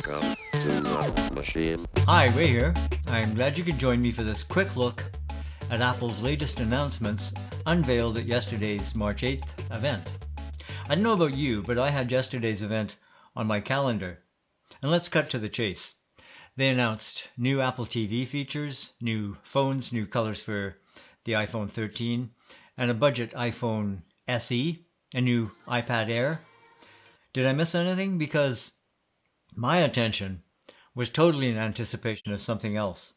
Welcome to Love Machine. Hi, Ray here. I'm glad you could join me for this quick look at Apple's latest announcements unveiled at yesterday's March 8th event. I don't know about you, but I had yesterday's event on my calendar. And let's cut to the chase. They announced new Apple TV features, new phones, new colors for the iPhone 13, and a budget iPhone SE, a new iPad Air. Did I miss anything? Because my attention was totally in anticipation of something else.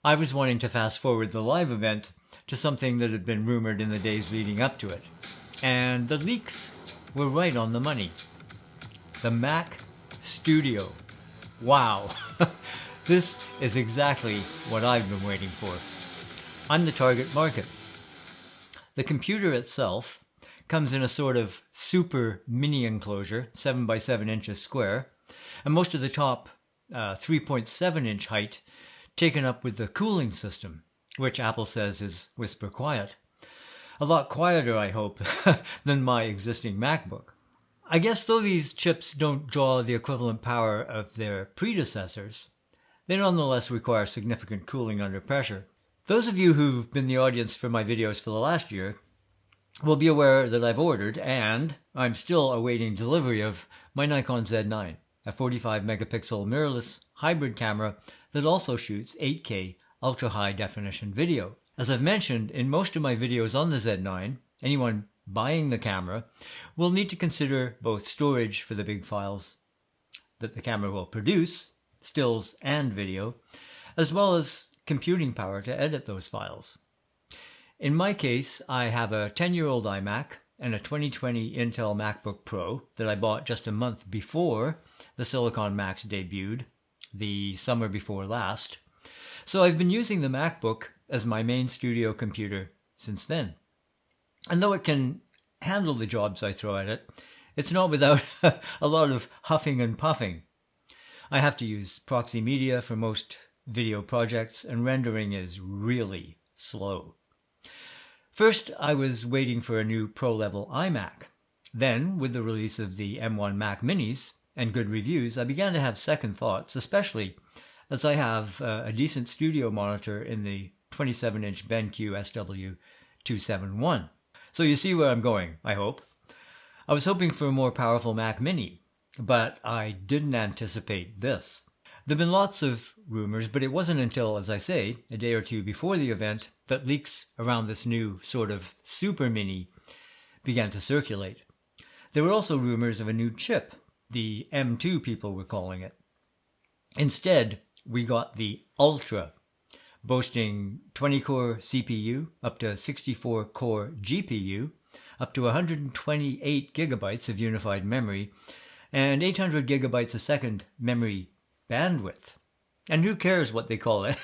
I was wanting to fast forward the live event to something that had been rumored in the days leading up to it. And the leaks were right on the money. The Mac Studio. Wow. This is exactly what I've been waiting for. I'm the target market. The computer itself comes in a sort of super mini enclosure, 7 by 7 inches square, and most of the top 3.7 inch height taken up with the cooling system, which Apple says is whisper quiet. A lot quieter, I hope, than my existing MacBook. I guess though these chips don't draw the equivalent power of their predecessors, they nonetheless require significant cooling under pressure. Those of you who've been the audience for my videos for the last year will be aware that I've ordered, and I'm still awaiting delivery of my Nikon Z9, a 45 megapixel mirrorless hybrid camera that also shoots 8K ultra-high definition video. As I've mentioned in most of my videos on the Z9, anyone buying the camera will need to consider both storage for the big files that the camera will produce, stills and video, as well as computing power to edit those files. In my case, I have a 10-year-old iMac and a 2020 Intel MacBook Pro that I bought just a month before the Silicon Macs debuted, the summer before last. So I've been using the MacBook as my main studio computer since then. And though it can handle the jobs I throw at it, it's not without a lot of huffing and puffing. I have to use proxy media for most video projects, and rendering is really slow. First, I was waiting for a new pro-level iMac. Then, with the release of the M1 Mac Minis and good reviews, I began to have second thoughts, especially as I have a decent studio monitor in the 27-inch BenQ SW271. So you see where I'm going, I hope. I was hoping for a more powerful Mac Mini, but I didn't anticipate this. There have been lots of rumors, but it wasn't until, as I say, a day or two before the event that leaks around this new sort of super mini began to circulate. There were also rumors of a new chip, the M2 people were calling it. Instead, we got the Ultra, boasting 20-core CPU, up to 64-core GPU, up to 128 gigabytes of unified memory, and 800 gigabytes a second memory bandwidth. And who cares what they call it?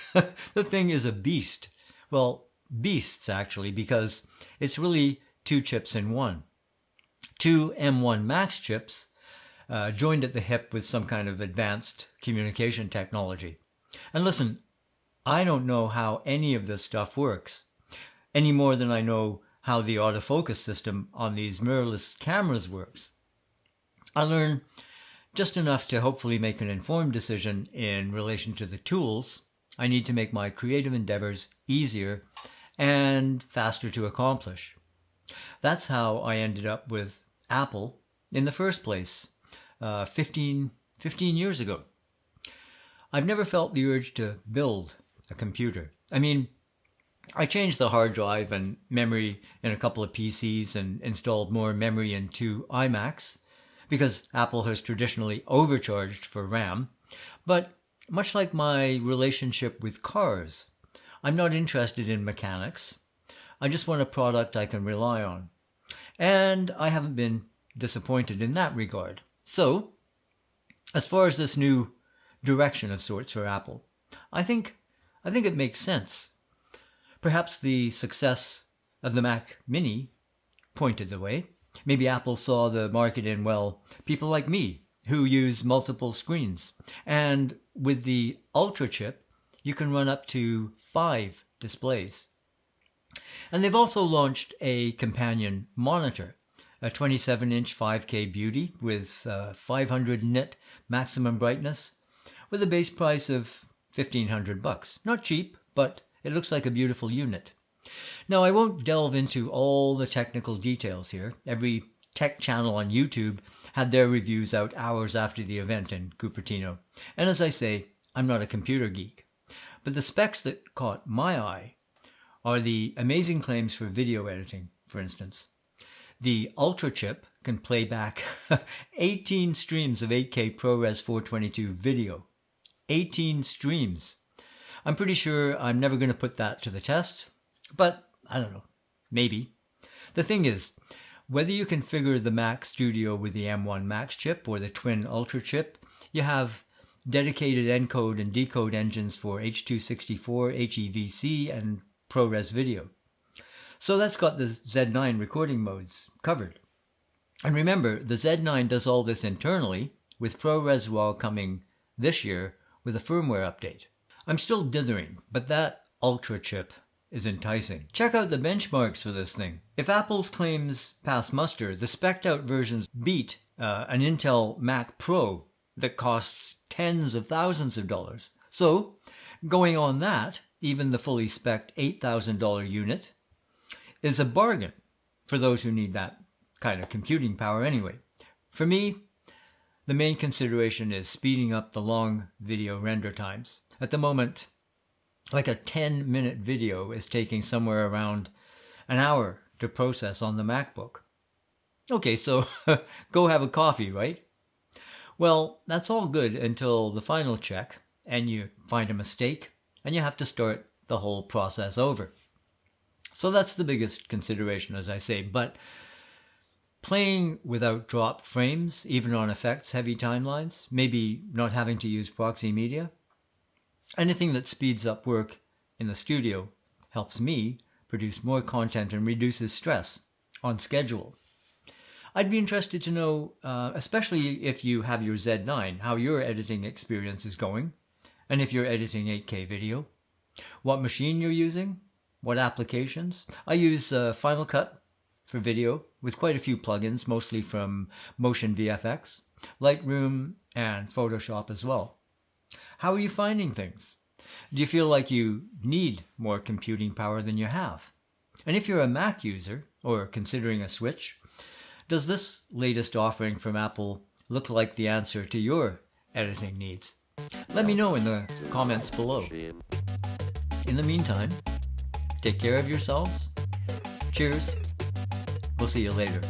The thing is a beast. Well, beasts actually, because it's really two chips in one. Two M1 Max chips joined at the hip with some kind of advanced communication technology. And listen, I don't know how any of this stuff works, any more than I know how the autofocus system on these mirrorless cameras works. I learn just enough to hopefully make an informed decision in relation to the tools I need to make my creative endeavors easier and faster to accomplish. That's how I ended up with Apple in the first place 15 years ago. I've never felt the urge to build a computer. I mean, I changed the hard drive and memory in a couple of PCs and installed more memory in two iMacs, because Apple has traditionally overcharged for RAM. But much like my relationship with cars, I'm not interested in mechanics. I just want a product I can rely on. And I haven't been disappointed in that regard. So, as far as this new direction of sorts for Apple, I think it makes sense. Perhaps the success of the Mac Mini pointed the way. Maybe Apple saw the market in, well, people like me who use multiple screens. And with the Ultra chip, you can run up to 5 displays. And they've also launched a companion monitor, a 27-inch 5K beauty with 500 nit maximum brightness, with a base price of $1,500. Not cheap, but it looks like a beautiful unit. Now, I won't delve into all the technical details here. Every tech channel on YouTube had their reviews out hours after the event in Cupertino. And as I say, I'm not a computer geek. But the specs that caught my eye are the amazing claims for video editing, for instance. The Ultra chip can play back 18 streams of 8K ProRes 422 video. 18 streams. I'm pretty sure I'm never going to put that to the test, but I don't know, maybe. The thing is, whether you configure the Mac Studio with the M1 Max chip or the Twin Ultra chip, you have dedicated encode and decode engines for H.264, HEVC, and ProRes video. So that's got the Z9 recording modes covered. And remember, the Z9 does all this internally, with ProRes RAW coming this year with a firmware update. I'm still dithering, but that Ultra chip is enticing. Check out the benchmarks for this thing. If Apple's claims pass muster, the spec'd out versions beat an Intel Mac Pro that costs tens of thousands of dollars. So, going on that, even the fully spec'd $8,000 unit is a bargain for those who need that kind of computing power anyway. For me, the main consideration is speeding up the long video render times. At the moment, like a 10-minute video is taking somewhere around an hour to process on the MacBook. Okay, so go have a coffee, right? Well, that's all good until the final check, and you find a mistake, and you have to start the whole process over. So that's the biggest consideration, as I say, but playing without dropped frames, even on effects-heavy timelines, maybe not having to use proxy media, anything that speeds up work in the studio helps me produce more content and reduces stress on schedule. I'd be interested to know, especially if you have your Z9, how your editing experience is going, and if you're editing 8K video, what machine you're using, what applications. I use Final Cut for video with quite a few plugins, mostly from Motion VFX, Lightroom, and Photoshop as well. How are you finding things? Do you feel like you need more computing power than you have? And if you're a Mac user, or considering a switch, does this latest offering from Apple look like the answer to your editing needs? Let me know in the comments below. In the meantime, take care of yourselves. Cheers. We'll see you later.